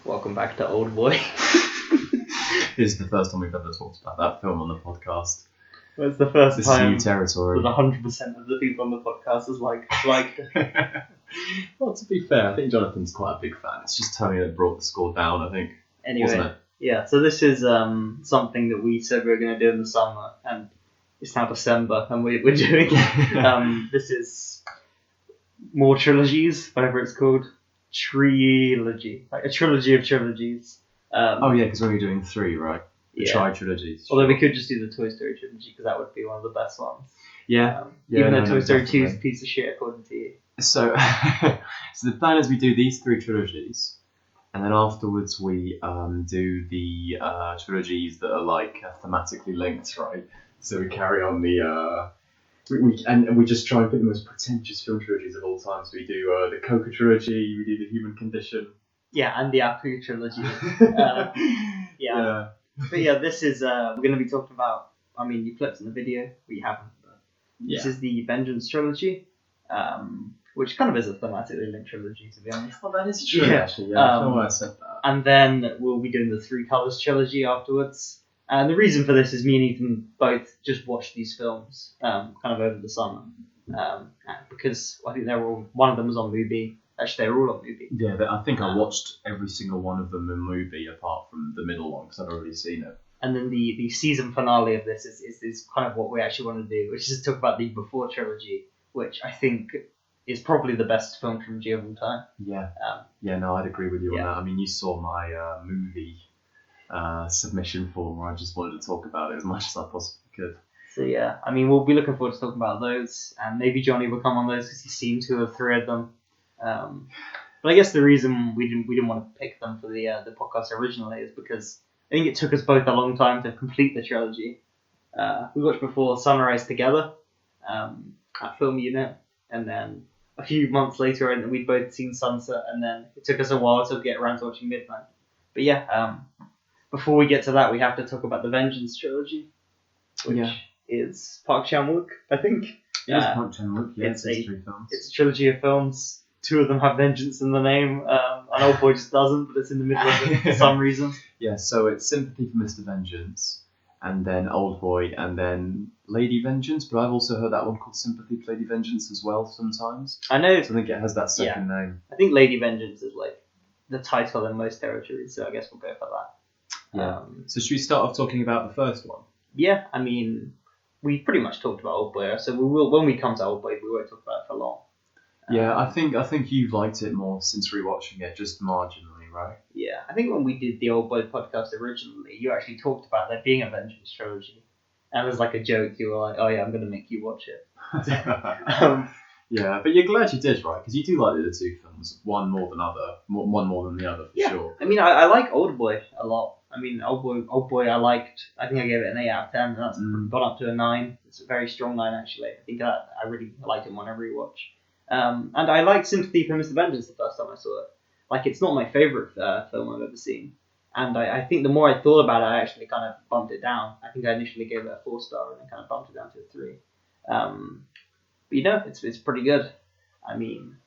Welcome back to Oldboy. This is the first time we've ever talked about that film on the podcast. Well, it's the first This time is new territory. that 100% of the people on the podcast has liked it. Well, to be fair, I think Jonathan's quite a big fan. It's just Tony that brought the score down, I think. Wasn't Anyway, it? yeah, so this is something that we said we were going to do in the summer, and it's now December, and we're doing this is more trilogies, whatever it's called. Trilogy. Like a trilogy of trilogies. Oh yeah, because we're only doing 3, right? The Yeah. Tri-Trilogy. Although we could just do the Toy Story trilogy, because that would be one of the best ones. Yeah. Even though no, Toy Story 2 is a definitely. piece of shit, according to you. So, so the plan is we do these 3 trilogies, and then afterwards we do the trilogies that are like thematically linked, right? So we carry on the we just try and pick the most pretentious film trilogies of all time. So we do the Coca trilogy, we do the Human Condition. Yeah, and the Apu trilogy. Yeah. But yeah, this is, we're going to be talking about, I mean, you clicked in the video, we haven't, but this is the Vengeance trilogy, which kind of is a thematically linked trilogy, to be honest. Well, that is true, Yeah. actually. Yeah, I don't know why I said that. And then we'll be doing the Three Colours trilogy afterwards. And the reason for this is me and Ethan both just watched these films kind of over the summer. Because I think they're all, one of them was on Mubi. Actually, they were all on Mubi. Yeah, but I think I watched every single one of them in movie apart from the middle one because I'd already seen it. And then the season finale of this is kind of what we actually want to do, which is to talk about the Before trilogy, which I think is probably the best film trilogy of all time. Yeah. No, I'd agree with you yeah. on that. I mean, you saw my movie submission form where I just wanted to talk about it as much as I possibly could. So yeah, I mean, we'll be looking forward to talking about those, and maybe Johnny will come on those because he's seen 2 or 3 of them. But I guess the reason we didn't want to pick them for the podcast originally is because I think it took us both a long time to complete the trilogy. We watched Before Sunrise together at Film Unit, and then a few months later, and we'd both seen Sunset, and then it took us a while to get around to watching Midnight. But yeah, before we get to that, we have to talk about the Vengeance trilogy, which is Park Chan-wook, I think. It is Park Chan-wook, yeah. It's 3 films. It's a trilogy of films. 2 of them have Vengeance in the name. An Oldboy just doesn't, but it's in the middle of it for some reason. Yeah, so it's Sympathy for Mr Vengence, and then Oldboy, and then Lady Vengeance, but I've also heard that one called Sympathy for Lady Vengeance as well sometimes. I know. So I think it has that second name. I think Lady Vengeance is like the title in most territories, so I guess we'll go for that. Yeah. So should we start off talking about the first one? Yeah, I mean, we pretty much talked about Oldboy, so we will, when we come to Oldboy, we won't talk about it for long. Yeah, I think you've liked it more since rewatching it, just marginally, right? Yeah, I think when we did the Oldboy podcast originally, you actually talked about there being a Vengeance trilogy, and as like a joke, you were like, "Oh yeah, I'm going to make you watch it." Yeah, but you're glad you did, right? Because you do like the 2 films, one more than the other, for sure. I mean, I like Oldboy a lot. I mean, Oldboy I liked. I think I gave it an 8 out of 10, and that's gone up to a 9. It's a very strong 9, actually. I think I really liked it on a rewatch. And I liked Sympathy for Mr. Vengeance the first time I saw it. Like, it's not my favourite film I've ever seen. And I think the more I thought about it, I actually kind of bumped it down. I think I initially gave it a 4-star and then kind of bumped it down to a 3. But you know, it's pretty good. I mean,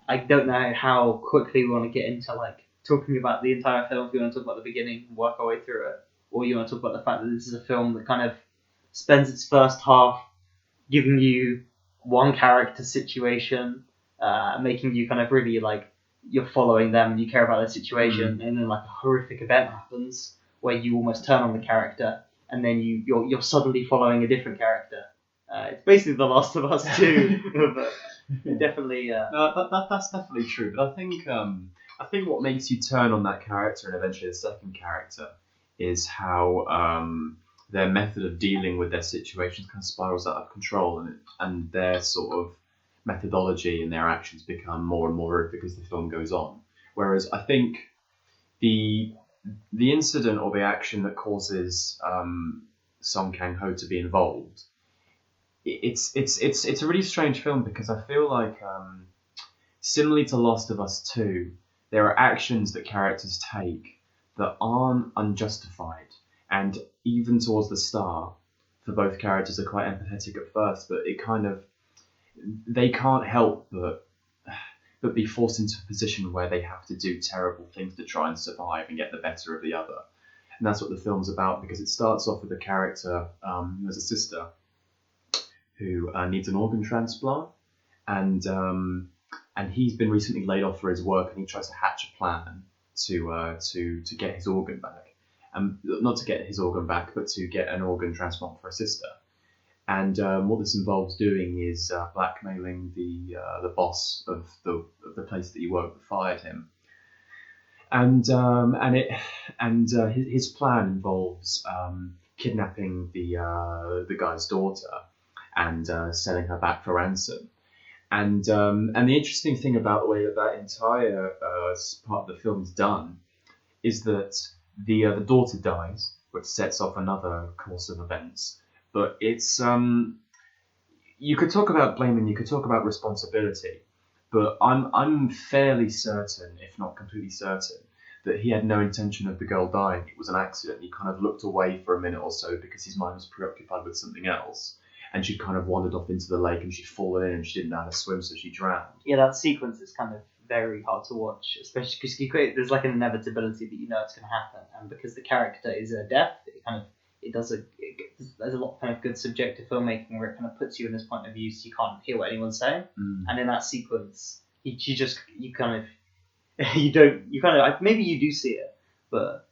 I don't know how quickly we want to get into like talking about the entire film. If you want to talk about the beginning and work our way through it, or you want to talk about the fact that this is a film that kind of spends its first half giving you one character situation, making you kind of really like you're following them, you care about their situation, and then like a horrific event happens where you almost turn on the character, and then you're suddenly following a different character. It's basically The Last of Us 2, but definitely. That's definitely true, but I think what makes you turn on that character and eventually the second character is how their method of dealing with their situations kind of spirals out of control, and their sort of methodology and their actions become more and more horrific as the film goes on. Whereas I think the incident or the action that causes Song Kang-ho to be involved, it's a really strange film because I feel like similarly to Last of Us 2, there are actions that characters take that aren't unjustified, and even towards the start, for both characters are quite empathetic at first, but it kind of they can't help but but be forced into a position where they have to do terrible things to try and survive and get the better of the other. And that's what the film's about, because it starts off with a character who has a sister who needs an organ transplant, and he's been recently laid off for his work, and he tries to hatch a plan to get his organ back, and not to get his organ back, but to get an organ transplant for a sister. And what this involves doing is blackmailing the boss of the place that he worked that fired him. And his plan involves kidnapping the guy's daughter and selling her back for ransom. And the interesting thing about the way that entire part of the film is done is that the daughter dies, which sets off another course of events. But it's you could talk about blame and you could talk about responsibility, but I'm fairly certain, if not completely certain, that he had no intention of the girl dying. It was an accident. He kind of looked away for a minute or so because his mind was preoccupied with something else, and she'd kind of wandered off into the lake and she'd fallen in and she didn't know how to swim, so she drowned. Yeah, that sequence is kind of very hard to watch, especially because there's like an inevitability that you know it's going to happen, and because the character is deaf, there's a lot of kind of good subjective filmmaking where it kind of puts you in his point of view, so you can't hear what anyone's saying. And in that sequence, maybe you do see it, but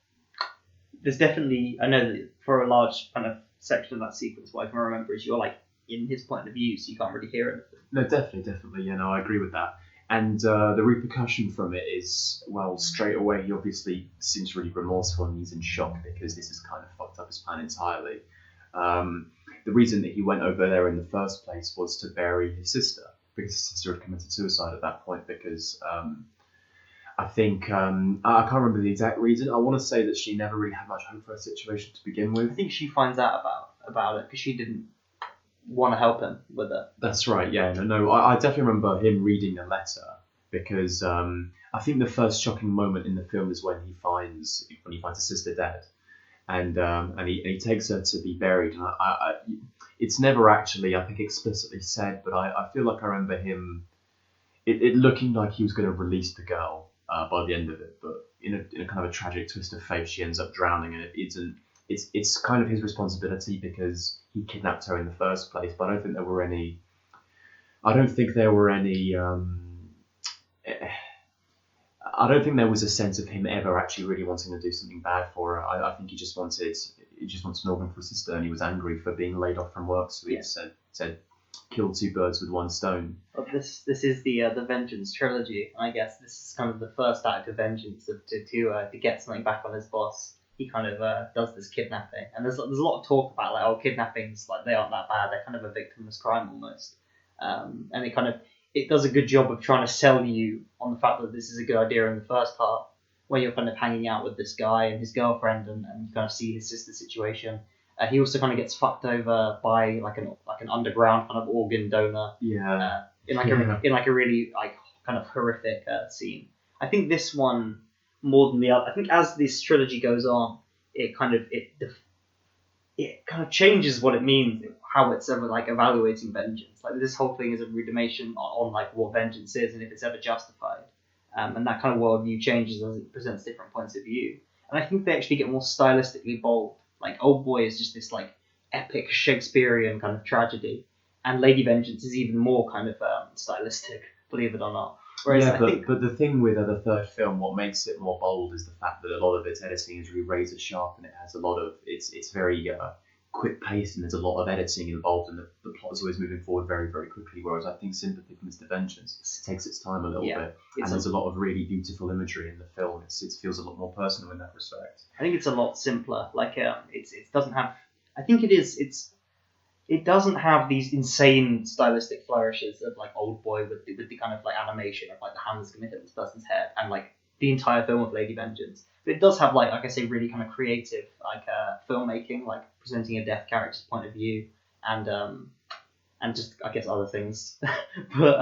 there's definitely, I know that for a large kind of section of that sequence, what I can remember is you're like in his point of view, so you can't really hear anything. No, definitely, I agree with that. And the repercussion from it is, well, straight away he obviously seems really remorseful and he's in shock because this has kind of fucked up his plan entirely. The reason that he went over there in the first place was to bury his sister, because his sister had committed suicide at that point, because I think, I can't remember the exact reason. I want to say that she never really had much hope for her situation to begin with. I think she finds out about it because she didn't want to help him with it. That's right, yeah. No, I definitely remember him reading the letter, because I think the first shocking moment in the film is when he finds his sister dead, and he takes her to be buried. And it's never actually, I think, explicitly said, but I feel like I remember him it looking like he was going to release the girl by the end of it, but in a kind of a tragic twist of fate, she ends up drowning, and it's kind of his responsibility because he kidnapped her in the first place. But I don't think there were any. I don't think there was a sense of him ever actually really wanting to do something bad for her. I think he just wanted an organ for his sister, and he was angry for being laid off from work, so he said kill two birds with one stone. Well, this is the Vengeance trilogy. I guess this is kind of the first act of vengeance to get something back on his boss. He kind of does this kidnapping, and there's a lot of talk about like, kidnappings, like they aren't that bad. They're kind of a victimless crime almost, and it does a good job of trying to sell you on the fact that this is a good idea in the first part, where you're kind of hanging out with this guy and his girlfriend, and you kind of see his sister's situation. He also kind of gets fucked over by like an underground kind of organ donor. Yeah. In a really like kind of horrific scene. I think this one more than the other. I think as this trilogy goes on, it kind of changes what it means, how it's ever like evaluating vengeance. Like this whole thing is a rudimentation on like what vengeance is and if it's ever justified. And that kind of worldview changes as it presents different points of view. And I think they actually get more stylistically bold. Like Oldboy is just this like epic Shakespearean kind of tragedy, and Lady Vengeance is even more kind of stylistic, believe it or not. Whereas but the thing with the third film, what makes it more bold is the fact that a lot of its editing is really razor sharp, and it has a lot of it's very quick paced, and there's a lot of editing involved, and the plot is always moving forward very, very quickly. Whereas I think Sympathy for Mr Vengence takes its time a little bit, and there's a lot of really beautiful imagery in the film. It feels a lot more personal in that respect. I think it's a lot simpler. Like it doesn't have. I think it doesn't have these insane stylistic flourishes of like Oldboy with the kind of like animation of like the hand's gonna hit this person's head and like the entire film of Lady Vengeance. But it does have like I say really kind of creative like filmmaking, like presenting a deaf character's point of view and just I guess other things. But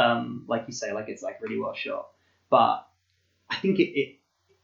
like you say, like it's like really well shot. But I think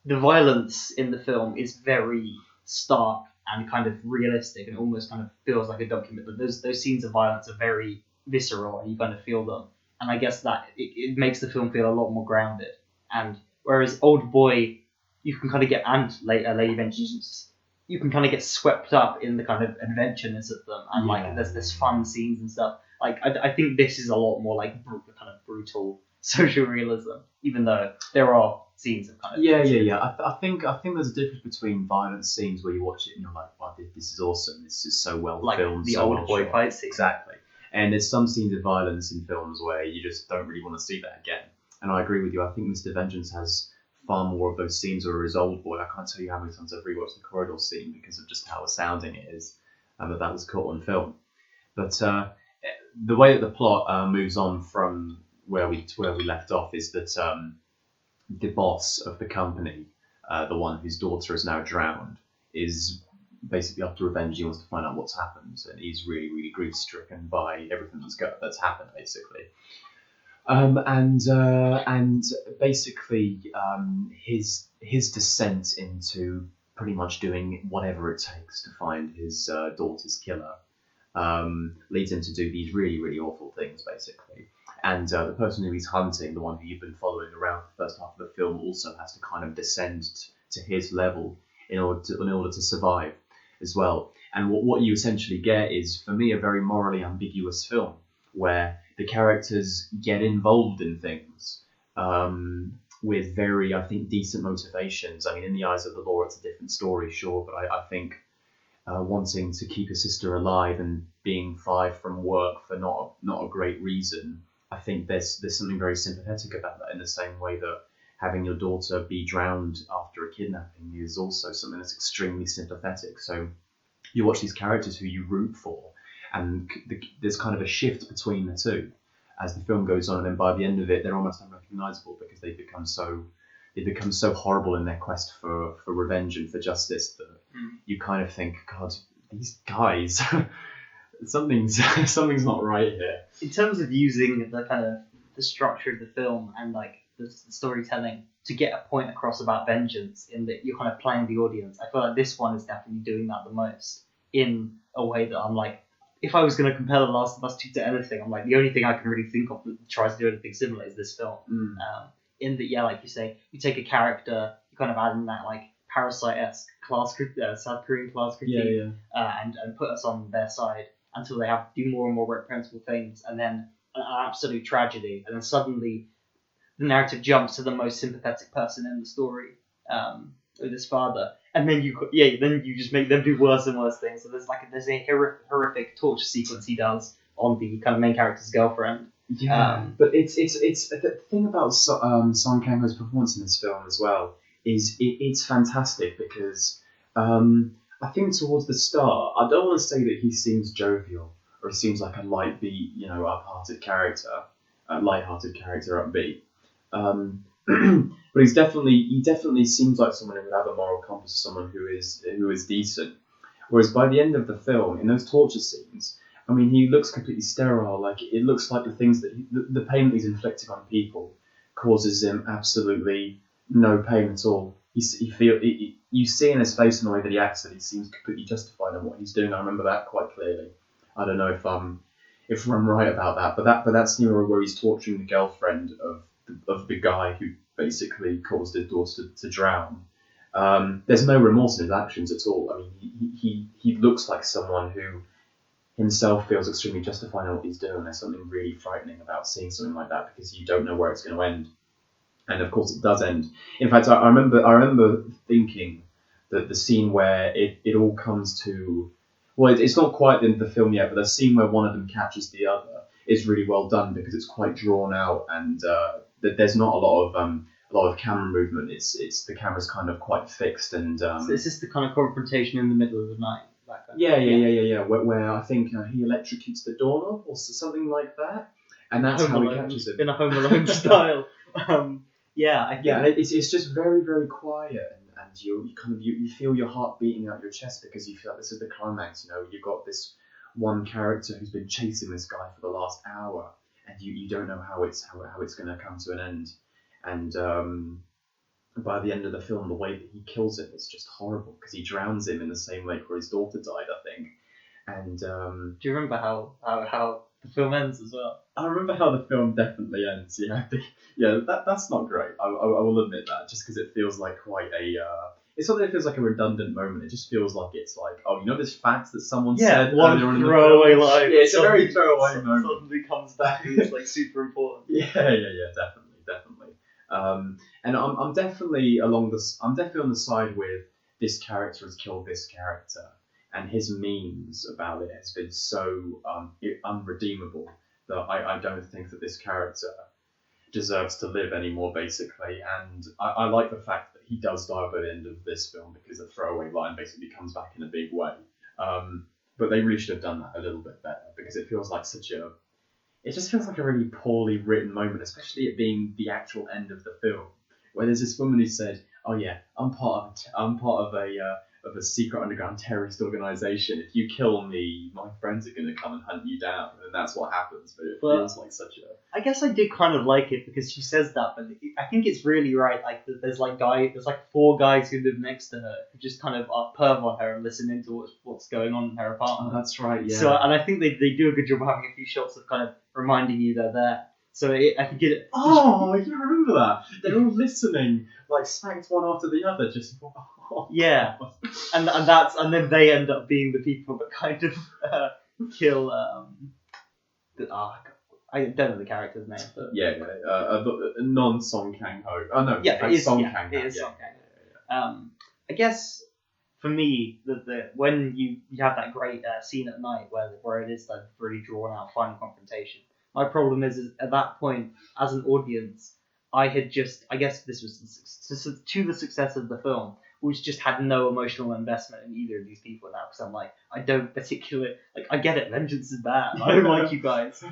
the violence in the film is very stark and kind of realistic, and almost kind of feels like a document. But those scenes of violence are very visceral, and you kind of feel them. and I guess that it makes the film feel a lot more grounded. And whereas Oldboy, you can kind of get and Lady Vengeance, you can kind of get swept up in the kind of adventureness of them, and like there's fun scenes and stuff. Like I think this is a lot more like kind of brutal social realism, even though there are scenes of kind of I think there's a difference between violent scenes where you watch it and you're like, wow, this is awesome. This is so well like filmed. The so Oldboy well fight scene. Exactly. And there's some scenes of violence in films where you just don't really want to see that again. And I agree with you. I think Mr Vengeance has far more of those scenes, whereas Oldboy, I can't tell you how many times I've rewatched the corridor scene because of just how astounding it is, and that was caught on film. But the way that the plot moves on from where we left off is that the boss of the company, the one whose daughter is now drowned, is basically after revenge. He wants to find out what's happened, and he's really, really grief stricken by everything that's happened, basically. And basically his descent into pretty much doing whatever it takes to find his daughter's killer leads him to do these really, really awful things, basically. And the person who he's hunting, the one who you've been following around for the first half of the film, also has to kind of descend to his level in order to survive as well. And what you essentially get is, for me, a very morally ambiguous film where the characters get involved in things with very, I think, decent motivations. I mean, in the eyes of the law, it's a different story, sure, but I think wanting to keep a sister alive and being fired from work for not a great reason, I think there's something very sympathetic about that, in the same way that having your daughter be drowned after a kidnapping is also something that's extremely sympathetic. So you watch these characters who you root for, and there's kind of a shift between the two as the film goes on, and then by the end of it, they're almost unrecognisable because they become so horrible in their quest for revenge and for justice that you kind of think, God, these guys, something's not right here. In terms of using the kind of the structure of the film and like the storytelling to get a point across about vengeance, in that you're kind of playing the audience, I feel like this one is definitely doing that the most, in a way that I'm like, if I was going to compare The Last of Us 2 to anything, I'm like, the only thing I can really think of that tries to do anything similar is this film. In that, like you say, you take a character, you kind of add in that like Parasite-esque South Korean class critique, and put us on their side until they have to do more and more reprehensible things, and then an absolute tragedy, and then suddenly the narrative jumps to the most sympathetic person in the story, with his father, and then you just make them do worse and worse things. So there's a horrific torture sequence he does on the kind of main character's girlfriend. But it's the thing about Song Kang-ho's performance in this film as well is it's fantastic, because I think towards the start, I don't want to say that he seems jovial or he seems like a light-beat, light-hearted character, upbeat. But he definitely seems like someone who would have a moral compass, someone who is decent. Whereas by the end of the film, in those torture scenes, I mean, he looks completely sterile. Like, it looks like the things that the pain that he's inflicting on people causes him absolutely no pain at all. You see in his face and the way that he acts that he seems completely justified in what he's doing. I remember that quite clearly. I don't know if I'm right about that, but that scene where he's torturing the girlfriend of the guy who basically caused his daughter to drown. There's no remorse in his actions at all. I mean, he looks like someone who himself feels extremely justified in what he's doing. There's something really frightening about seeing something like that, because you don't know where it's going to end. And of course it does end. In fact, I remember thinking that the scene where it all comes to, well, it's not quite the end of the film yet, but the scene where one of them catches the other is really well done, because it's quite drawn out, and there's not a lot of camera movement. It's the camera's kind of quite fixed, and so is this the kind of confrontation in the middle of the night? Yeah. Where I think he electrocutes the doorknob or something like that, and that's how he catches him in a Home Alone style. It's just very, very quiet, and you feel your heart beating out your chest, because you feel like this is the climax. You've got this one character who's been chasing this guy for the last hour, and you don't know how it's going to come to an end, and by the end of the film, the way that he kills him is just horrible, because he drowns him in the same lake where his daughter died, I think. And do you remember how the film ends as well. I remember how the film definitely ends. Yeah, that's not great. I will admit that, just because it feels like quite a. It's not that it feels like a redundant moment. It just feels like it's like, oh, you know this fact that someone said one earlier in the throwaway film? line. Yeah, it's a very throwaway moment. Suddenly comes back and it's like super important. Yeah, definitely. And I'm definitely I'm definitely on the side with this character has killed this character, and his memes about it has been so unredeemable that I don't think that this character deserves to live anymore, basically. And I like the fact that he does die by the end of this film because the throwaway line basically comes back in a big way. But they really should have done that a little bit better, because it feels like it just feels like a really poorly written moment, especially it being the actual end of the film, where there's this woman who said, "Oh yeah, I'm part of a secret underground terrorist organization. If you kill me, my friends are going to come and hunt you down," and that's what happens. But it feels like such a. I guess I did kind of like it because she says that, but I think it's really right. Like there's like 4 guys who live next to her who just kind of are perv on her and listen into what's going on in her apartment. Oh, that's right. Yeah. So and I think they do a good job of having a few shots of kind of reminding you they're there. So I think it. Oh, you remember that? They're all listening, like stacked one after the other, just. Oh, yeah, and then they end up being the people that kind of kill. I don't know the character's name, but non-Song Kang Ho. Oh no, yeah, it is Song Kang Kang Ho. It is Song Kang Ho. I guess for me, when you have that great scene at night where it is that really drawn out final confrontation. My problem is at that point, as an audience, I guess this was to the success of the film, which just had no emotional investment in either of these people now, because I'm like, I don't particularly, like, I get it, vengeance is bad, I don't like you guys,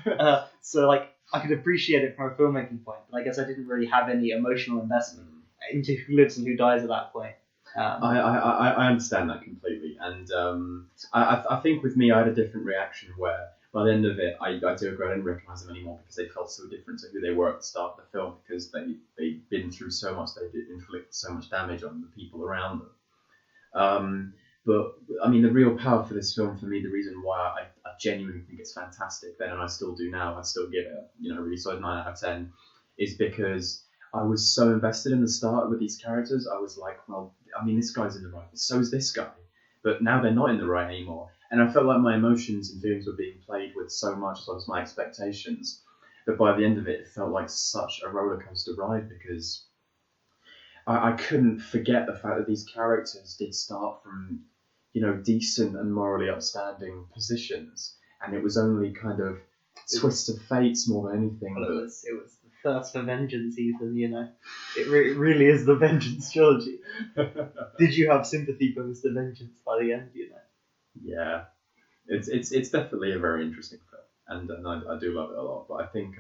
so like, I could appreciate it from a filmmaking point, but I guess I didn't really have any emotional investment into who lives and who dies at that point. I understand that completely, and I think with me I had a different reaction where by the end of it I do agree I didn't recognise them anymore because they felt so different to who they were at the start of the film, because they'd been through so much, they did inflict so much damage on the people around them. But I mean, the real power for this film, for me, the reason why I genuinely think it's fantastic then, and I still do now, I still give it a really solid 9 out of 10, is because I was so invested in the start with these characters. I was like, well, I mean, this guy's in the right, but so is this guy. But now they're not in the right anymore. And I felt like my emotions and feelings were being played with so much, as well as my expectations, that by the end of it, it felt like such a roller coaster ride, because I couldn't forget the fact that these characters did start from, decent and morally upstanding positions. And it was only kind of twist of fates more than anything. Well, it was the thirst for vengeance, Ethan, It really is the Vengeance trilogy. Did you have sympathy for Mr Vengence by the end, Yeah, it's definitely a very interesting film, and I do love it a lot. But I think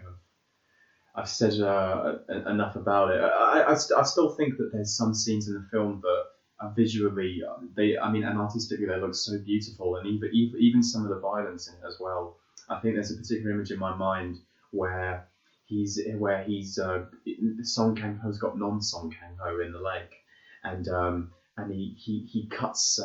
I've said enough about it. I still think that there's some scenes in the film that are visually, and artistically they look so beautiful, and even some of the violence in it as well. I think there's a particular image in my mind where Song Kang Ho's got non-Song Kang Ho in the lake, and he cuts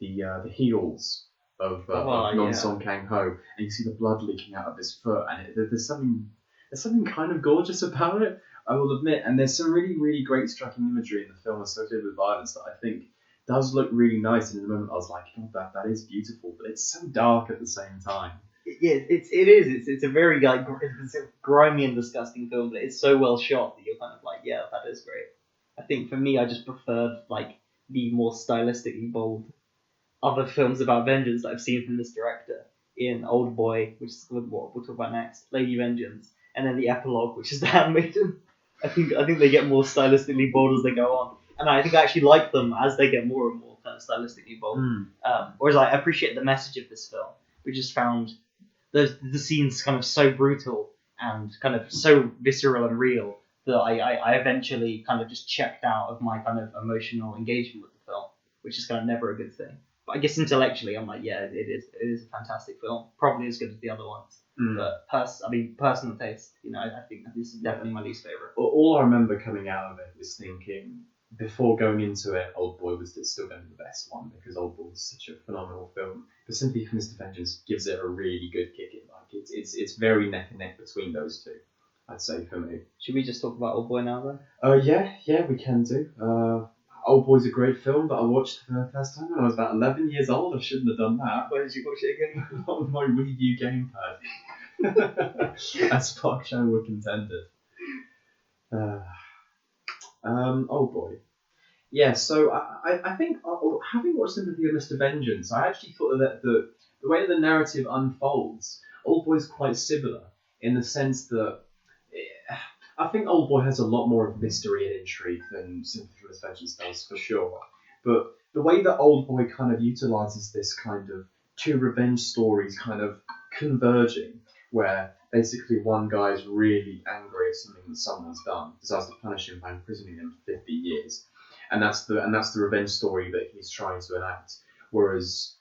the heels of non-Song Kang Ho, and you see the blood leaking out of his foot, and there's something kind of gorgeous about it, I will admit. And there's some really, really great striking imagery in the film associated with violence that I think does look really nice. And in the moment, I was like, that is beautiful, but it's so dark at the same time. Yeah, it is. It's a very it's a grimy and disgusting film, but it's so well shot that you're kind of like, yeah, that is great. I think for me, I just preferred the more stylistically bold other films about vengeance that I've seen from this director in Oldboy, which is what we'll talk about next, Lady Vengeance, and then the epilogue, which is The Handmaiden. I think they get more stylistically bold as they go on, and I think I actually like them as they get more and more kind of stylistically bold. Whereas I appreciate the message of this film. We just found the scenes kind of so brutal and kind of so visceral and real that I eventually kind of just checked out of my kind of emotional engagement with the film, which is kind of never a good thing. But I guess intellectually, I'm like, yeah, it is a fantastic film, probably as good as the other ones. But personal taste, I think this is definitely my least favorite. All I remember coming out of it was thinking, before going into it, Oldboy was still going to be the best one, because Oldboy is such a phenomenal film. But Sympathy for Mr Vengence gives it a really good kick. it's very neck and neck between those two, I'd say, for me. Should we just talk about Oldboy now then? Yeah, we can do. Oldboy's a great film that I watched for the first time when I was about 11 years old. I shouldn't have done that. Where did you watch it again? On my Wii U gamepad. As Park Chan-wook intended. Oldboy. Yeah, so I think having watched Sympathy with Mr Vengeance, I actually thought that the way the narrative unfolds, Oldboy is quite similar in the sense that I think Oldboy has a lot more of mystery and intrigue than Sympathy with Mr Vengeance does, for sure. But the way that Oldboy kind of utilises this kind of two revenge stories kind of converging, where basically one guy is really angry at something that someone's done, decides to punish him by imprisoning him for 50 years. And that's the revenge story that he's trying to enact. Whereas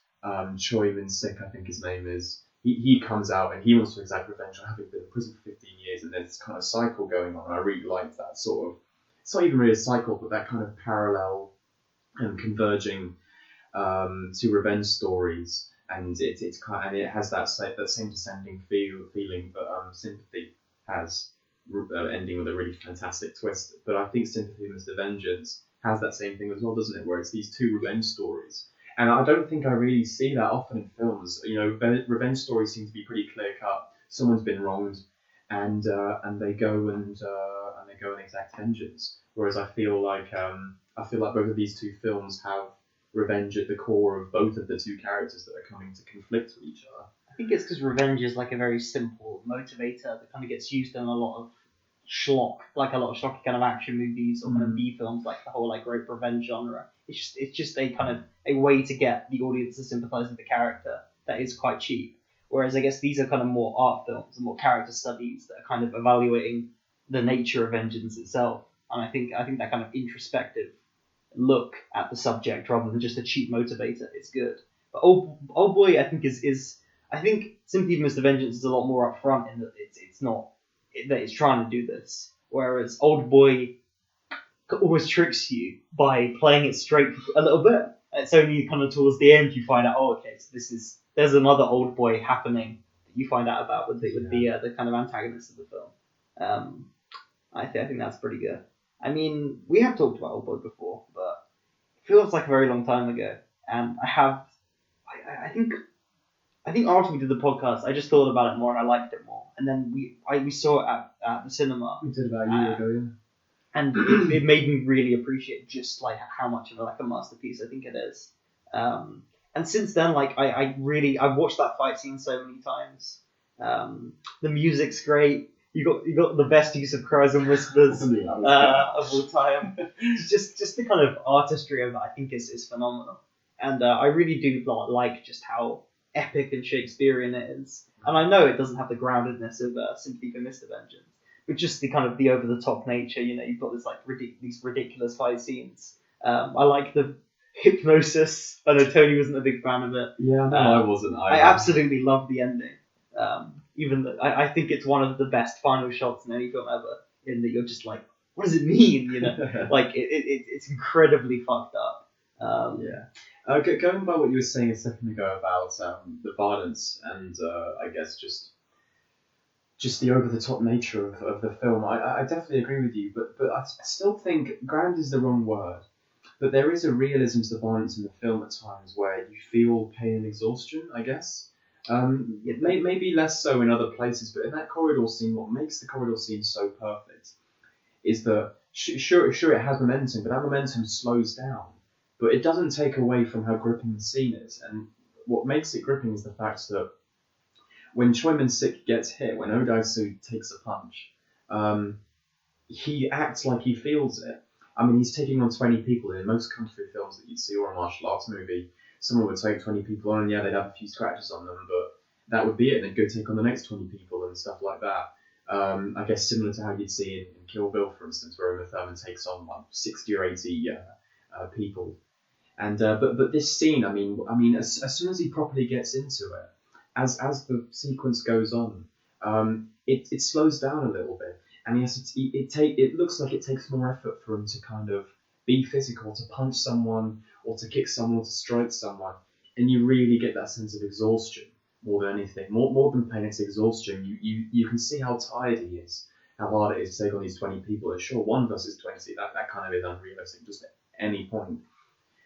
Choi Min-sik, I think his name is, he comes out and he wants to exact revenge on having been in prison for 15 years, and there's this kind of cycle going on. And I really like that sort of, it's not even really a cycle, but that kind of parallel and converging two revenge stories, and it's kind of, and it has that same descending feeling that Sympathy has, ending with a really fantastic twist. But I think Sympathy with Mr Vengeance has that same thing as well, doesn't it? Where it's these two revenge stories. And I don't think I really see that often in films. You know, revenge stories seem to be pretty clear cut. Someone's been wronged, and they go and exact vengeance. Whereas I feel like both of these two films have revenge at the core of both of the two characters that are coming to conflict with each other. I think it's because revenge is like a very simple motivator that kind of gets used in a lot of schlock, like a lot of schlocky kind of action movies or kind of B films, like the whole like rape revenge genre. It's just a kind of a way to get the audience to sympathise with the character that is quite cheap. Whereas I guess these are kind of more art films and more character studies that are kind of evaluating the nature of vengeance itself. And I think that kind of introspective look at the subject rather than just a cheap motivator is good. But Oldboy I think is I think Sympathy with Mr Vengeance is a lot more upfront in that it's not that it's trying to do this, whereas Oldboy always tricks you by playing it straight a little bit. It's only kind of towards the end you find out, oh, okay, so there's another Oldboy happening that you find out about with the kind of antagonist of the film. I think that's pretty good. I mean, we have talked about Oldboy before, but it feels like a very long time ago, and I think after we did the podcast, I just thought about it more and I liked it more. And then we saw it at the cinema. We did about a year ago, yeah. And it made me really appreciate just like how much of a masterpiece I think it is. And since then, like I've watched that fight scene so many times. The music's great. You got the best use of cries and whispers of all time. Just the kind of artistry of it, I think is phenomenal. And I really do like just how epic and Shakespearean it is. And I know it doesn't have the groundedness of Sympathy for Mr Vengeance, but just the kind of the over the top nature. You know, you've got this like these ridiculous fight scenes. I like the hypnosis. I know Tony wasn't a big fan of it. Yeah, no, I wasn't. I absolutely love the ending. I think it's one of the best final shots in any film ever. In that you're just like, what does it mean? You know, like it's incredibly fucked up. Going by what you were saying a second ago about the violence and I guess just the over the top nature of the film, I definitely agree with you. But I still think grand is the wrong word. But there is a realism to the violence in the film at times where you feel pain and exhaustion, I guess. It may be less so in other places, but in that corridor scene, what makes the corridor scene so perfect is that sure it has momentum, but that momentum slows down. But it doesn't take away from how gripping the scene is. And what makes it gripping is the fact that when Choi Min-sik gets hit, when Oh Dai-soo takes a punch, he acts like he feels it. I mean, he's taking on 20 people. In most kung fu films that you'd see or a martial arts movie, someone would take 20 people on and yeah, they'd have a few scratches on them, but that would be it. And they'd go take on the next 20 people and stuff like that. I guess similar to how you'd see in Kill Bill, for instance, where Uma Thurman takes on like 60 or 80 people. And but this scene, I mean, as soon as he properly gets into it, as the sequence goes on, it slows down a little bit, and it looks like it takes more effort for him to kind of be physical, to punch someone or to kick someone or to strike someone, and you really get that sense of exhaustion more than anything, more than pain, it's exhaustion. You can see how tired he is, how hard it is to take on these 20 people. And sure, 1 versus 20, that kind of is unrealistic just at any point.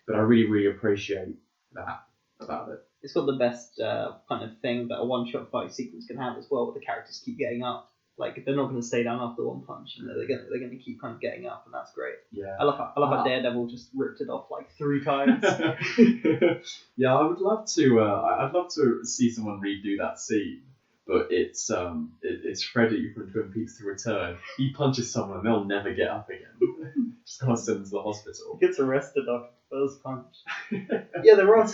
But I really, really appreciate that about it. It's got the best kind of thing that a one-shot fight sequence can have as well, where the characters keep getting up. Like, they're not going to stay down after one punch. You know, they're going to keep kind of getting up, and that's great. Yeah. I love how Daredevil just ripped it off like 3 times. Yeah, I would love to. I'd love to see someone redo that scene. But it's Freddy from Twin Peaks: The Return. He punches someone, and they'll never get up again. Just can't send them to the hospital. He gets arrested after the first punch. Yeah, there are.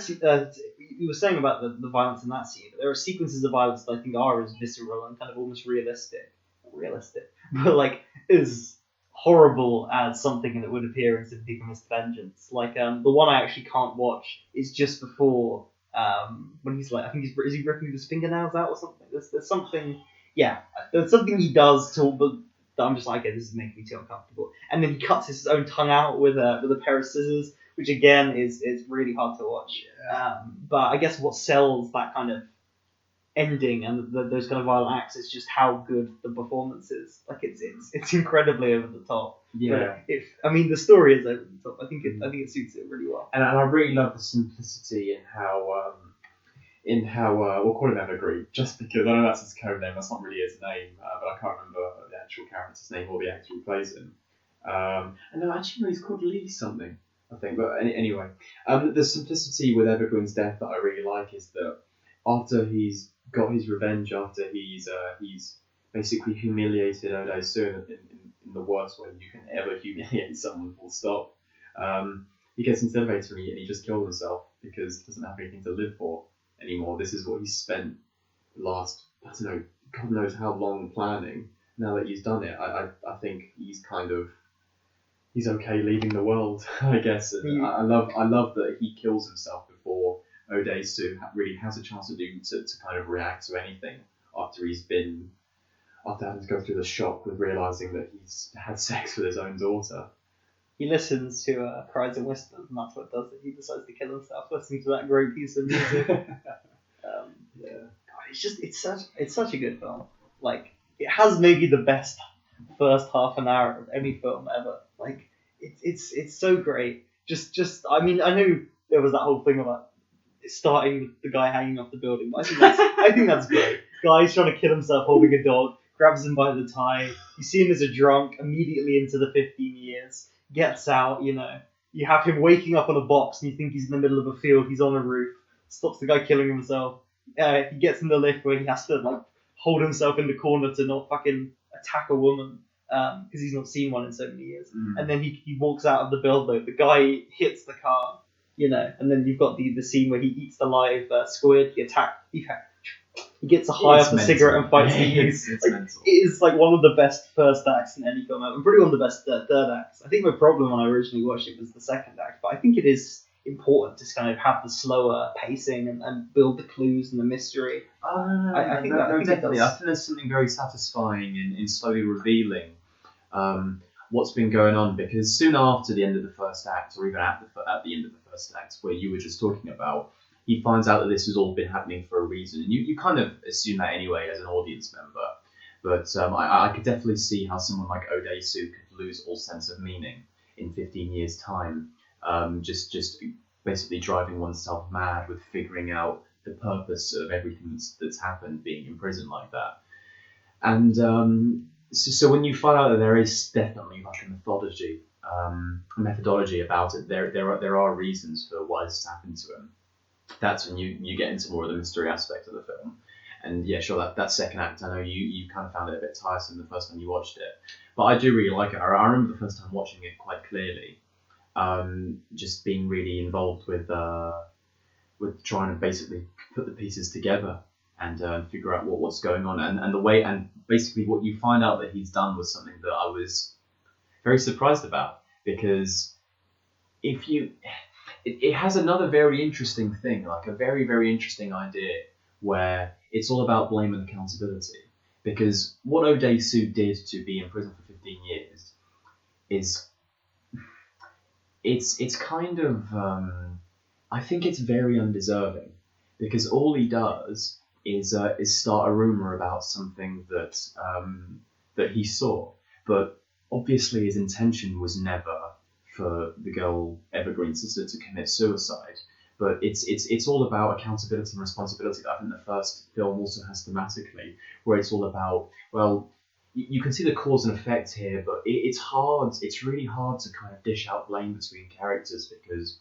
You were saying about the violence in that scene, but there are sequences of violence that I think are as visceral and kind of almost realistic, but like as horrible as something that would appear in Sympathy for Mr Vengence. Like the one I actually can't watch is just before when he's like, I think is he ripping his fingernails out or something. There's something, yeah, there's something he does to, but I'm just like, okay, this is making me too uncomfortable. And then he cuts his own tongue out with a pair of scissors, which again is really hard to watch. Yeah. But I guess what sells that kind of ending and those kind of violent acts is just how good the performance is. Like it's incredibly over the top. Yeah. But the story is over the top. I think it suits it really well. And I really love the simplicity in how we'll call him Evergreen, just because I know that's his code name. That's not really his name, but I can't remember the actual character's name or the actor who plays him. And no, actually, no, he's called Lee something, I think. But anyway, the simplicity with Evergreen's death that I really like is that after he's got his revenge, after he's basically humiliated Odesu in the worst way you can ever humiliate someone, full stop. He gets into the elevator and he just kills himself because he doesn't have anything to live for anymore. This is what he's spent the last, I don't know, God knows how long planning. Now that he's done it, I think he's okay leaving the world, I guess. And I love that he kills himself before Odesu really has a chance to kind of react to anything after having to go through the shock with realizing that he's had sex with his own daughter. He listens to Cries and Whispers, and that's what does it. He decides to kill himself listening to that great piece of music. Yeah. God, it's such a good film. Like, it has maybe the best first half an hour of any film ever. Like, it's so great. I know there was that whole thing about starting with the guy hanging off the building, but I think that's great. Guy's trying to kill himself holding a dog, grabs him by the tie. You see him as a drunk, immediately into the 15 years, gets out, You have him waking up on a box and you think he's in the middle of a field, he's on a roof, stops the guy killing himself. He gets in the lift where he has to hold himself in the corner to not fucking attack a woman because he's not seen one in so many years. And then he walks out of the building, the guy hits the car, and then you've got the scene where he eats the live squid, he gets a high off the cigarette and fights the youth. It is one of the best first acts in any film ever, and probably one of the best third acts. I think my problem when I originally watched it was the second act, but I think it is important to kind of have the slower pacing and build the clues and the mystery. I think definitely. I think there's something very satisfying in slowly revealing what's been going on, because soon after the end of the first act, or even at the end of the first act, where you were just talking about, he finds out that this has all been happening for a reason. And you kind of assume that anyway as an audience member. But I could definitely see how someone like Odesu could lose all sense of meaning in 15 years' time. Just basically driving oneself mad with figuring out the purpose of everything that's happened, being in prison like that. And so when you find out that there is definitely a methodology about it, there are reasons for why this happened to him. That's when you get into more of the mystery aspect of the film. And yeah, sure, that second act, I know you kind of found it a bit tiresome the first time you watched it, but I do really like it. I remember the first time watching it quite clearly, just being really involved with trying to basically put the pieces together and figure out what's going on, and basically what you find out that he's done was something that I was very surprised about, because it has another very interesting thing, like a very, very interesting idea, where it's all about blame and accountability. Because what Odesu did to be in prison for 15 years is, it's kind of, I think it's very undeserving, because all he does is start a rumor about something that he saw, but obviously his intention was never for the girl Evergreen sister to commit suicide. But it's all about accountability and responsibility that I think the first film also has thematically, where it's all about, well, you can see the cause and effect here, but it's hard. It's really hard to kind of dish out blame between characters, because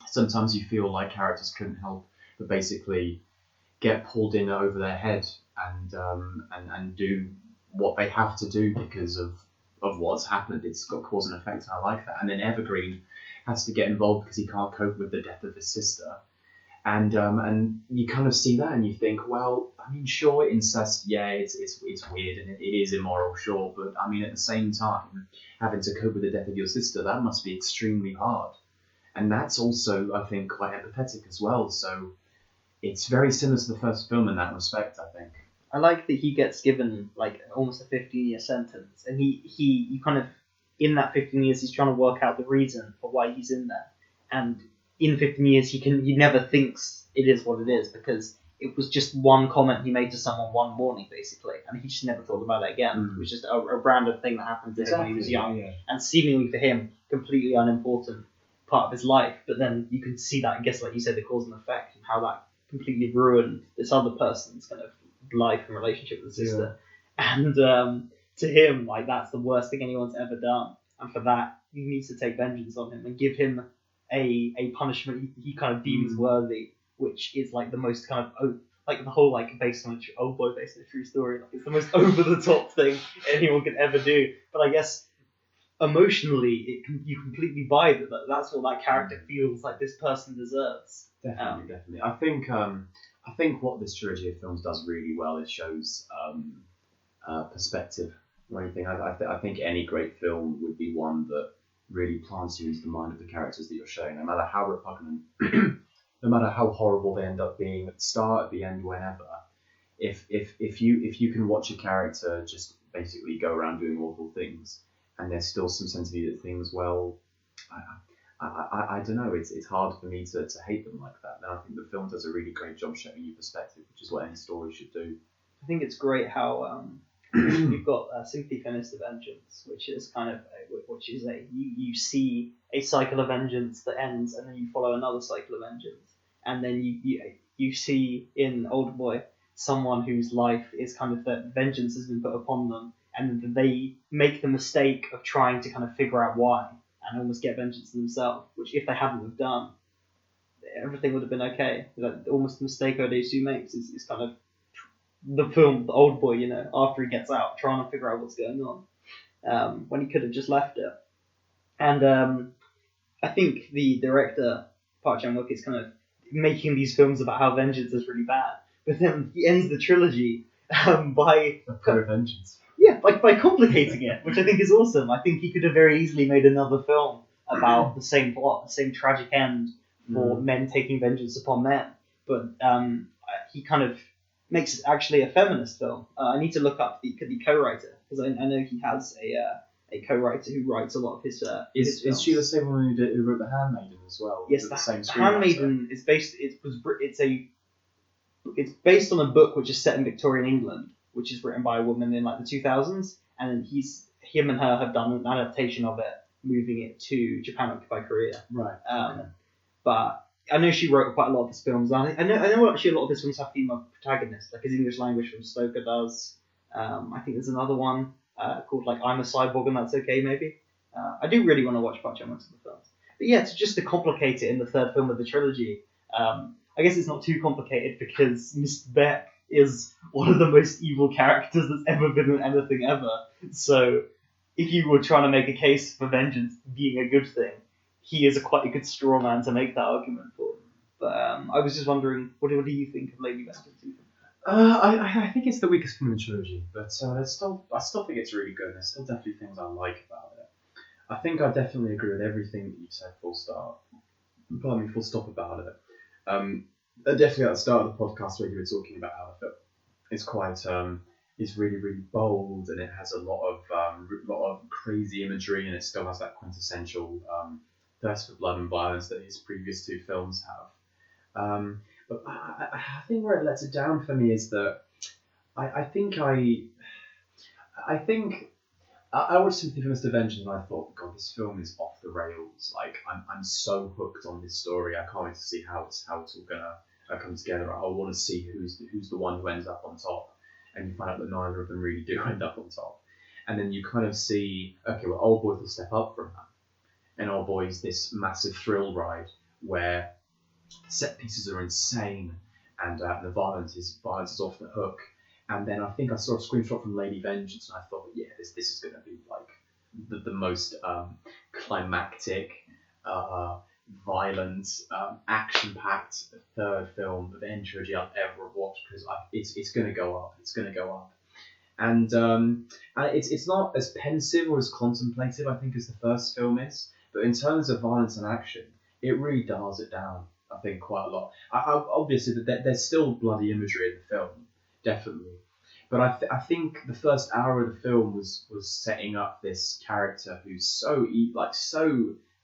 sometimes you feel like characters couldn't help but basically get pulled in over their head and do what they have to do because of what's happened. It's got cause and effect, and I like that. And then Evergreen has to get involved because he can't cope with the death of his sister. And you kind of see that and you think, well, I mean, sure, incest, yeah, it's weird and it is immoral, sure, but I mean, at the same time, having to cope with the death of your sister, that must be extremely hard. And that's also, I think, quite empathetic as well. So it's very similar to the first film in that respect, I think. I like that he gets given like almost a 15-year sentence, and you kind of, in that 15 years he's trying to work out the reason for why he's in there, and in 15 years he never thinks it is what it is, because it was just one comment he made to someone one morning basically, and he just never thought about it again. It was just a random thing that happened to him when he was young, and seemingly for him completely unimportant part of his life. But then you can see that, I guess, like you said, the cause and effect, and how that completely ruined this other person's kind of life and relationship with the sister. And to him, like, that's the worst thing anyone's ever done, and for that he needs to take vengeance on him and give him a punishment he kind of deems worthy, which is like the most kind of like the whole like based on Oldboy, based on a true story. Like, it's the most over the top thing anyone could ever do. But I guess emotionally, you completely buy that. That's what that character feels like this person deserves. Definitely. I think what this trilogy of films does really well is shows perspective or anything. I think any great film would be one that really plants you into the mind of the characters that you're showing, no matter how repugnant, no matter how horrible they end up being at the start, at the end, whenever. If you can watch a character just basically go around doing awful things, and there's still some sense of you that things, well, I don't know. It's hard for me to hate them like that. And I think the film does a really great job showing you perspective, which is what any story should do. I think it's great how you've got Sympathy for Mr Vengence, which is kind of you see a cycle of vengeance that ends, and then you follow another cycle of vengeance, and then you see in Oldboy someone whose life is kind of that vengeance has been put upon them, and they make the mistake of trying to kind of figure out why and almost get vengeance themselves, which if they hadn't have done, everything would have been okay. Like, almost the mistake Odesu makes is kind of the film, the Oldboy, after he gets out, trying to figure out what's going on, when he could have just left it. And I think the director, Park Chan-wook, is kind of making these films about how vengeance is really bad, but then he ends the trilogy by vengeance. Yeah, by complicating it, which I think is awesome. I think he could have very easily made another film about the same plot, the same tragic end for men taking vengeance upon men. But he kind of makes it actually a feminist film. I need to look up the co-writer, because I know he has a co-writer who writes a lot of his Is she the same one who wrote The Handmaiden as well? Yes, the same The Handmaiden is based. It's based on a book which is set in Victorian England, which is written by a woman in like the 2000s, and him and her have done an adaptation of it, moving it to Japan occupied Korea. Right. But I know she wrote quite a lot of his films. I know actually a lot of his films have female protagonists, like his English language film Stoker does. I think there's another one called like I'm a Cyborg and That's Okay, maybe. I do really want to watch Park Chan-wook's of the films. But yeah, to complicate it in the third film of the trilogy, I guess it's not too complicated, because Mr. Beck is one of the most evil characters that's ever been in anything ever. So if you were trying to make a case for vengeance being a good thing, he is quite a good straw man to make that argument for. But I was just wondering, what do you think of Lady Vengeance? I think it's the weakest film in the trilogy, but I still think it's really good. There's still definitely things I like about it. I think I definitely agree with everything that you've said, full stop about it. Definitely at the start of the podcast where you were talking about how the film is quite is really, really bold, and it has a lot of crazy imagery, and it still has that quintessential thirst for blood and violence that his previous two films have. But I think where it lets it down for me is that I think I watched Sympathy for Mr Vengence and I thought, God, this film is off the rails. Like I'm so hooked on this story. I can't wait to see how it's all gonna come together. I want to see who's the one who ends up on top, and you find out that neither of them really do end up on top. And then you kind of see, okay, well, Oldboy will step up from that, and Oldboy is this massive thrill ride where the set pieces are insane and the violence is off the hook. And then I think I saw a screenshot from Lady Vengeance, and I thought, yeah, this is going to be like the most climactic, violent, action-packed third film of any trilogy I've ever watched, because it's going to go up. It's going to go up. And it's not as pensive or as contemplative, I think, as the first film is. But in terms of violence and action, it really dials it down, I think, quite a lot. Obviously, there's still bloody imagery in the film, definitely. But I think the first hour of the film was setting up this character who's so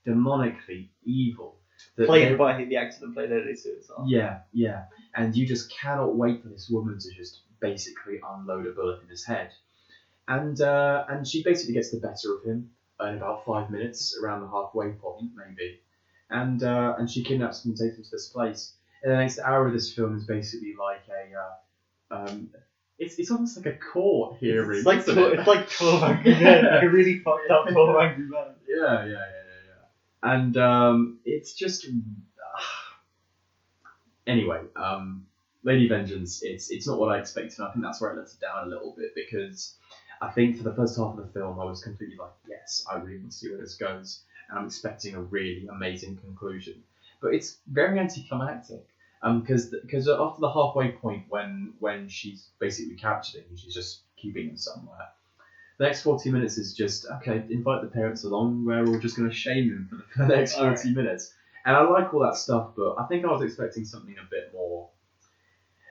demonically evil. Played by the actor that played Lady Suicide. Yeah. And you just cannot wait for this woman to just basically unload a bullet in his head. And she basically gets the better of him in about 5 minutes, around the halfway point, maybe. And she kidnaps him and takes him to this place. And the next hour of this film is basically like it's almost like a court hearing. It's like 12 Angry Men, like a really fucked up 12 Angry Men. Yeah. And it's just anyway. Lady Vengeance. It's not what I expected. I think that's where it lets it down a little bit, because I think for the first half of the film I was completely like, yes, I really want to see where this goes, and I'm expecting a really amazing conclusion. But it's very anticlimactic. Because after the halfway point, when she's basically captured him, she's just keeping him somewhere. The next 40 minutes is just, okay, invite the parents along, we're all just going to shame him for the next 40 minutes. And I like all that stuff, but I think I was expecting something a bit more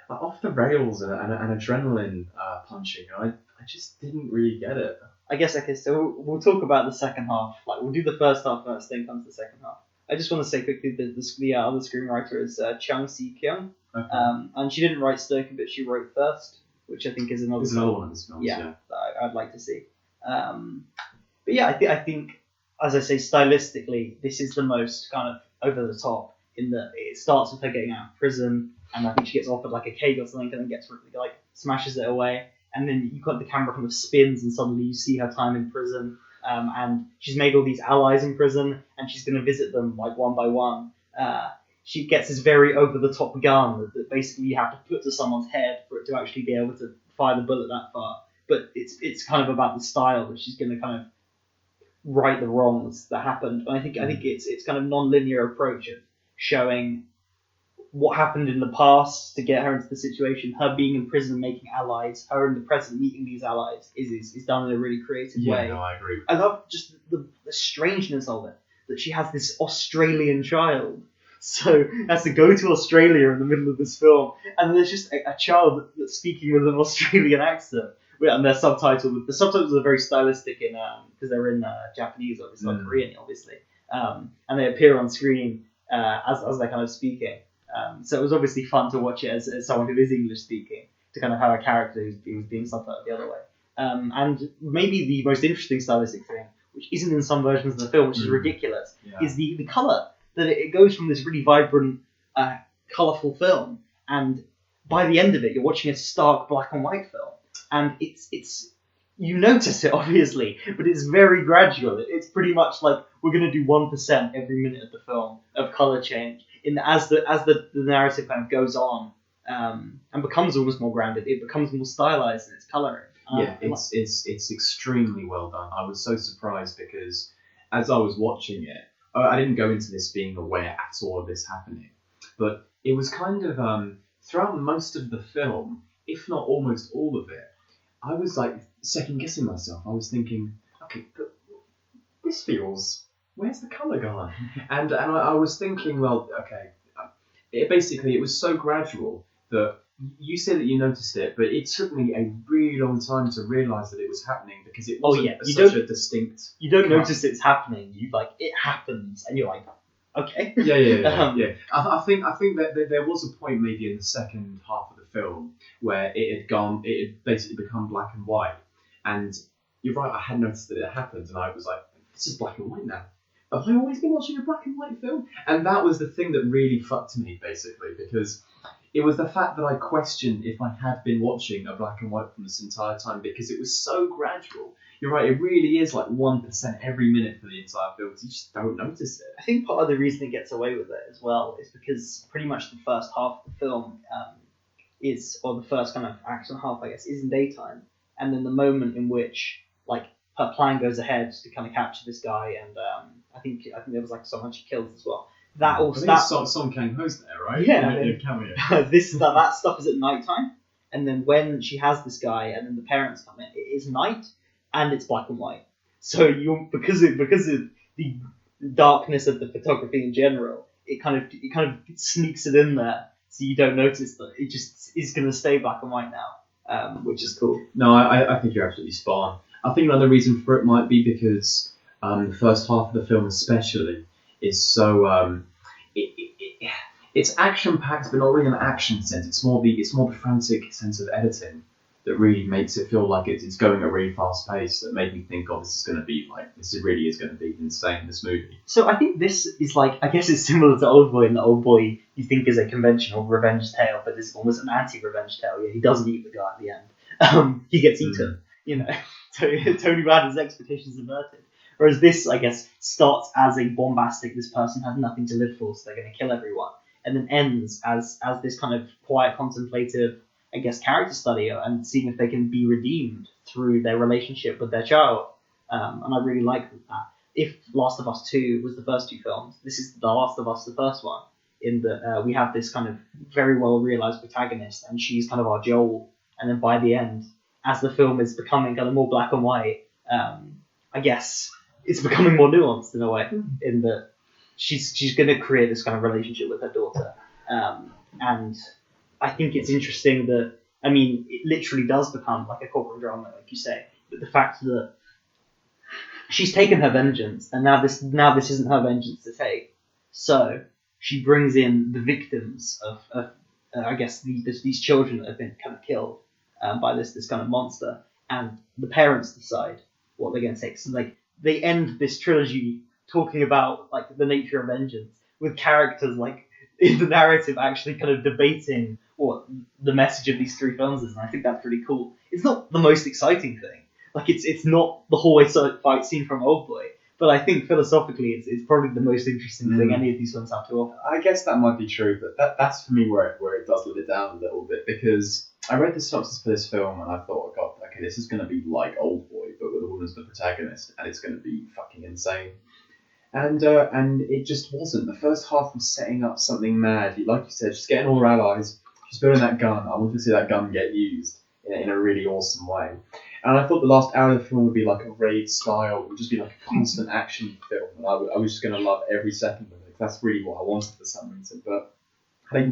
off the rails and adrenaline punching. I just didn't really get it. I guess, okay, so we'll talk about the second half. Like, we'll do the first half first, then comes the second half. I just want to say quickly that the other screenwriter is Chang Si-kyung. Okay. And she didn't write Stoker, but she wrote First, which I think is another one of his films. Yeah. That I'd like to see. But yeah, I think, as I say, stylistically, this is the most kind of over the top, in that it starts with her getting out of prison, and I think she gets offered like a cake or something, and then smashes it away, and then you got the camera kind of spins, and suddenly you see her time in prison. And she's made all these allies in prison, and she's going to visit them like one by one. She gets this very over-the-top gun that basically you have to put to someone's head for it to actually be able to fire the bullet that far. But it's kind of about the style that she's going to kind of right the wrongs that happened. And I think it's kind of non-linear approach of showing what happened in the past to get her into the situation, her being in prison making allies, her in the present meeting these allies is done in a really creative way. Yeah, no, I agree. I love just the strangeness of it, that she has this Australian child, so has to go to Australia in the middle of this film, and there's just a child that's speaking with an Australian accent, and they're subtitled. The subtitles are very stylistic in because they're in Japanese, obviously, not Korean, obviously, and they appear on screen as they're kind of speaking. So it was obviously fun to watch it as someone who is English speaking, to kind of have a character who's being subtitled the other way. And maybe the most interesting stylistic thing, which isn't in some versions of the film, which is ridiculous, is the colour. That it goes from this really vibrant, colourful film, and by the end of it, you're watching a stark black and white film. And it's you notice it, obviously, but it's very gradual. It's pretty much like we're going to do 1% every minute of the film of colour change. As the narrative kind of goes on and becomes almost more grounded, it becomes more stylized in its colouring. It's extremely well done. I was so surprised because as I was watching it, I didn't go into this being aware at all of this happening, but it was kind of throughout most of the film, if not almost all of it, I was like second guessing myself. I was thinking, okay, but this feels. Where's the colour gone? And I was thinking, well, okay, it was so gradual that you said that you noticed it, but it took me a really long time to realise that it was happening, because it wasn't such a distinct. You don't notice it's happening. You it happens, and you're like, Okay. Yeah. I think that there was a point maybe in the second half of the film where it had basically become black and white, and you're right. I had noticed that it happened, and I was like, this is black and white now. Have I always been watching a black and white film? And that was the thing that really fucked me, basically, because it was the fact that I questioned if I had been watching a black and white film this entire time, because it was so gradual. You're right, it really is like 1% every minute for the entire film, so you just don't notice it. I think part of the reason it gets away with it as well is because pretty much the first half of the film or the first kind of action half, I guess, is in daytime, and then the moment in which like her plan goes ahead to kind of capture this guy, and I think there was like someone she kills as well. That also I think Song Kang-ho's there, right? Yeah, in cameo. that stuff is at nighttime, and then when she has this guy, and then the parents come in, it is night, and it's black and white. So you because of the darkness of the photography in general, it kind of sneaks it in there, so you don't notice that it just is going to stay black and white now, which is cool. No, I think you're absolutely spot on. I think another reason for it might be because the first half of the film, especially, is so it's action packed, but not really an action sense. It's more the frantic sense of editing that really makes it feel like it's going at a really fast pace. That made me think, oh, this really is going to be insane. This movie. So I think this is like, I guess it's similar to Oldboy, and Oldboy you think is a conventional revenge tale, but it's almost an anti-revenge tale. Yeah, he doesn't eat the guy at the end. He gets eaten. You know, so Tony Radden's expectations inverted. Whereas this, I guess, starts as a bombastic, this person has nothing to live for, so they're going to kill everyone, and then ends as this kind of quiet, contemplative, I guess, character study and seeing if they can be redeemed through their relationship with their child. And I really like that. If Last of Us 2 was the first two films, this is The Last of Us, the first one, in that we have this kind of very well realised protagonist, and she's kind of our Joel, and then by the end, as the film is becoming kind of more black and white, I guess it's becoming more nuanced in a way, in that she's going to create this kind of relationship with her daughter. And I think it's interesting that, I mean, it literally does become like a courtroom drama, like you say, but the fact that she's taken her vengeance, and now this isn't her vengeance to take, so she brings in the victims of I guess these children that have been kind of killed by this kind of monster, and the parents decide what they're going to take. So like they end this trilogy talking about like the nature of vengeance, with characters like in the narrative actually kind of debating what the message of these three films is, and I think that's pretty cool. It's not the most exciting thing, like it's not the hallway fight scene from Oldboy, but I think philosophically it's probably the most interesting thing any of these films have to offer. I guess that might be true, but that's for me where it does let it down a little bit, because I read the synopsis for this film and I thought, God, okay, this is going to be like Oldboy, but with a woman as the protagonist, and it's going to be fucking insane. And it just wasn't. The first half was setting up something mad. Like you said, she's getting all her allies. She's building that gun. I want to see that gun get used in a really awesome way. And I thought the last hour of the film would be like a raid style. It would just be like a constant action film. And I was just going to love every second of it. That's really what I wanted for some reason. But I didn't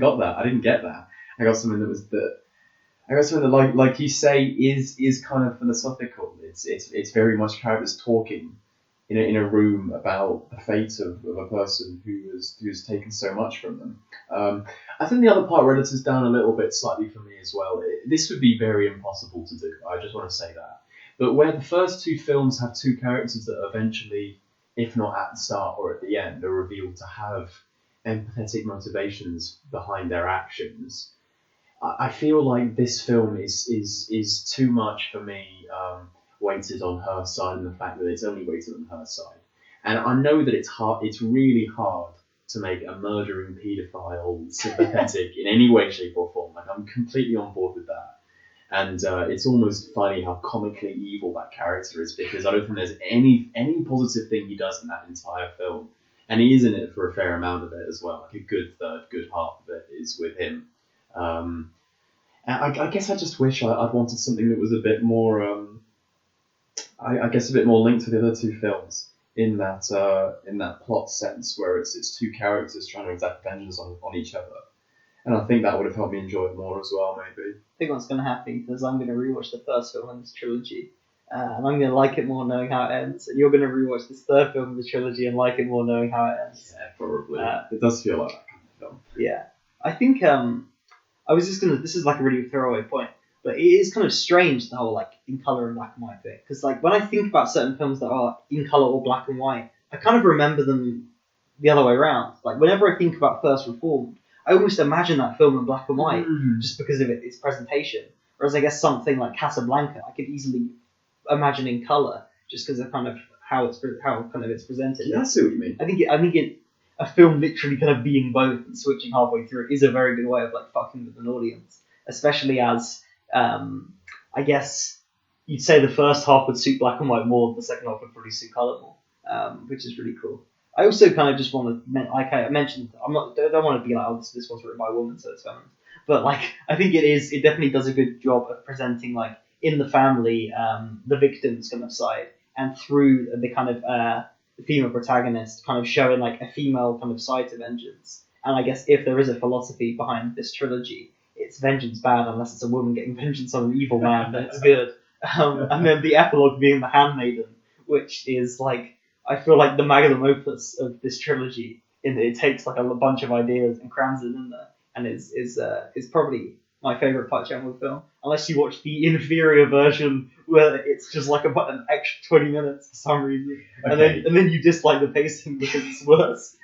get that. I got something that like you say is kind of philosophical. It's very much characters talking in a room about the fate of a person who has taken so much from them. I think the other part where it is down a little bit slightly for me as well. This would be very impossible to do. I just want to say that. But where the first two films have two characters that eventually, if not at the start or at the end, are revealed to have empathetic motivations behind their actions, I feel like this film is too much for me. Weighted on her side, and the fact that it's only weighted on her side. And I know that it's really hard to make a murdering paedophile sympathetic in any way, shape or form. Like, I'm completely on board with that. And it's almost funny how comically evil that character is, because I don't think there's any positive thing he does in that entire film. And he is in it for a fair amount of it as well. Like a good half of it is with him. And I guess I just wish I'd wanted something that was a bit more... I guess a bit more linked to the other two films in that plot sense, where it's two characters trying to exact vengeance on each other, and I think that would have helped me enjoy it more as well. Maybe. I think what's going to happen, because I'm going to rewatch the first film in this trilogy, and I'm gonna like it more knowing how it ends. And you're gonna rewatch this third film of the trilogy and like it more knowing how it ends. Yeah, probably. It does feel like that kind of film. Yeah, I think I was just gonna. This is like a really throwaway point, but it is kind of strange the whole like in color and black and white thing. Because like when I think about certain films that are in color or black and white, I kind of remember them the other way around. Like whenever I think about First Reformed, I almost imagine that film in black and white just because of its presentation. Whereas I guess something like Casablanca, I could easily imagine in color just because of kind of how it's presented. Yeah, I see what you mean. I think a film literally kind of being both and switching halfway through is a very good way of like fucking with an audience, especially as I guess you'd say the first half would suit black and white more, the second half would probably suit color more, which is really cool. I also kind of just want to, like I mentioned, don't want to be like, oh, this one's written by a woman, so it's feminist. But like, I think it definitely does a good job of presenting like in the family, the victim's kind of side, and through the kind of the female protagonist, kind of showing like a female kind of side to vengeance. And I guess if there is a philosophy behind this trilogy, it's vengeance bad unless it's a woman getting vengeance on an evil man, then it's good. And then the epilogue being the handmaiden, which is like, I feel like the magnum opus of this trilogy, in that it takes like a bunch of ideas and crams it in there, and is probably my favourite Park Chan-wook film. Unless you watch the inferior version where it's just like an extra 20 minutes for some reason, Okay. and then you dislike the pacing because it's worse.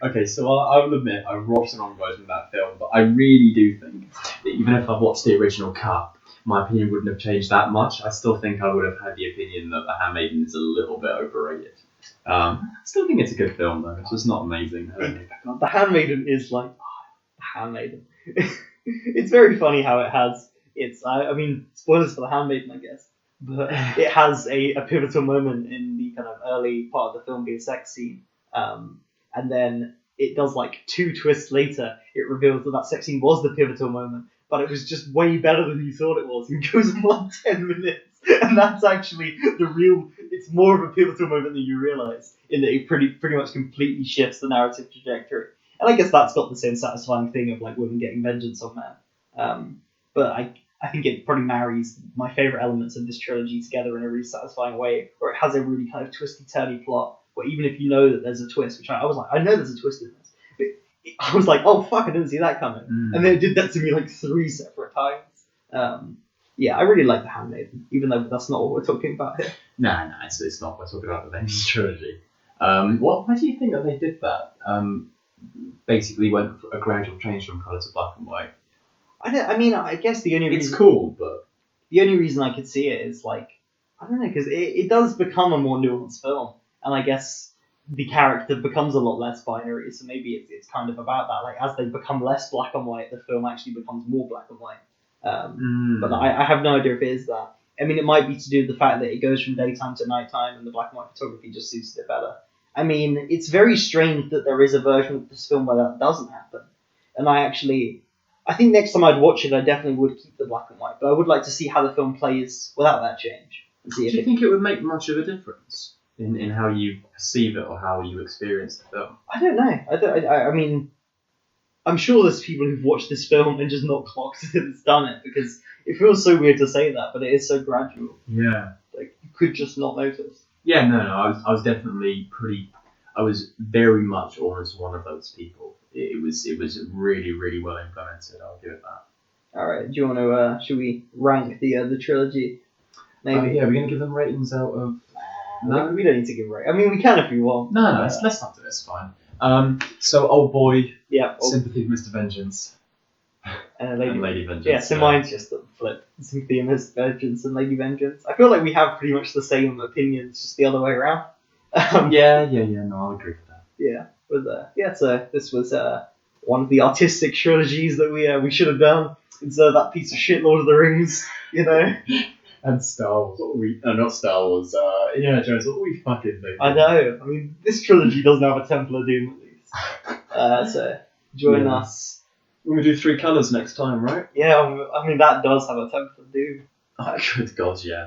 Okay, so I will admit I watched the wrong version of that film, but I really do think that even if I watched the original cut, my opinion wouldn't have changed that much. I still think I would have had the opinion that The Handmaiden is a little bit overrated. I still think it's a good film though. It's just not amazing. The Handmaiden is like The Handmaiden. It's very funny how it has I mean, spoilers for The Handmaiden, I guess, but it has a pivotal moment in the kind of early part of the film, being a sex scene, and then it does like 2 twists later, it reveals that sex scene was the pivotal moment, but it was just way better than you thought it was, and goes on like 10 minutes, and that's actually it's more of a pivotal moment than you realise, in that it pretty much completely shifts the narrative trajectory. And I guess that's got the same satisfying thing of like women getting vengeance on men. But I think it probably marries my favourite elements of this trilogy together in a really satisfying way, where it has a really kind of twisty turny plot, where even if you know that there's a twist, which I was like, I know there's a twist in this, but I was like, oh fuck, I didn't see that coming. And then it did that to me like 3 separate times. Yeah, I really like The Handmaiden, even though that's not what we're talking about here. Nah, it's not. We're talking about the Vengeance trilogy. Why do you think that they did that? Basically went for a gradual change from colour to black and white. I guess the only reason... It's cool, but... The only reason I could see it is, like, I don't know, because it does become a more nuanced film. And I guess the character becomes a lot less binary, so maybe it's kind of about that. Like, as they become less black and white, the film actually becomes more black and white. But I have no idea if it is that. I mean, it might be to do with the fact that it goes from daytime to nighttime, and the black and white photography just suits it better. I mean, it's very strange that there is a version of this film where that doesn't happen. And I think next time I'd watch it, I definitely would keep the black and white. But I would like to see how the film plays without that change. And see Do you think it would make much of a difference in how you perceive it or how you experience the film? I don't know. I mean, I'm sure there's people who've watched this film and just not clocked that it's done it, because it feels so weird to say that, but it is so gradual. Yeah. Like, you could just not notice. Yeah, no, I was definitely I was very much almost one of those people. It was really, really well implemented, I'll give it that. Alright, do you want to, should we rank the trilogy? Maybe. Yeah, we're going to give them ratings out of... No, we don't need to give ratings. I mean, we can if we want. No, let's not do this, fine. So, Oldboy, yeah, Sympathy, Mr Vengence, and Lady Vengeance. Yeah, so mine's just a flip. Sympathy, Mr Vengeance, and Lady Vengeance. I feel like we have pretty much the same opinions, just the other way around. Yeah, no, I'll agree with that. Yeah, but so this was one of the artistic trilogies that we should have done instead of that piece of shit Lord of the Rings, you know. And Star Wars, not Star Wars, Indiana Jones, what we fucking do? I know, I mean, this trilogy doesn't have a Temple of Doom at least. So, join us. We're going to do 3 colours next time, right? Yeah, I mean, that does have a Temple of Doom. Oh, good God, yeah.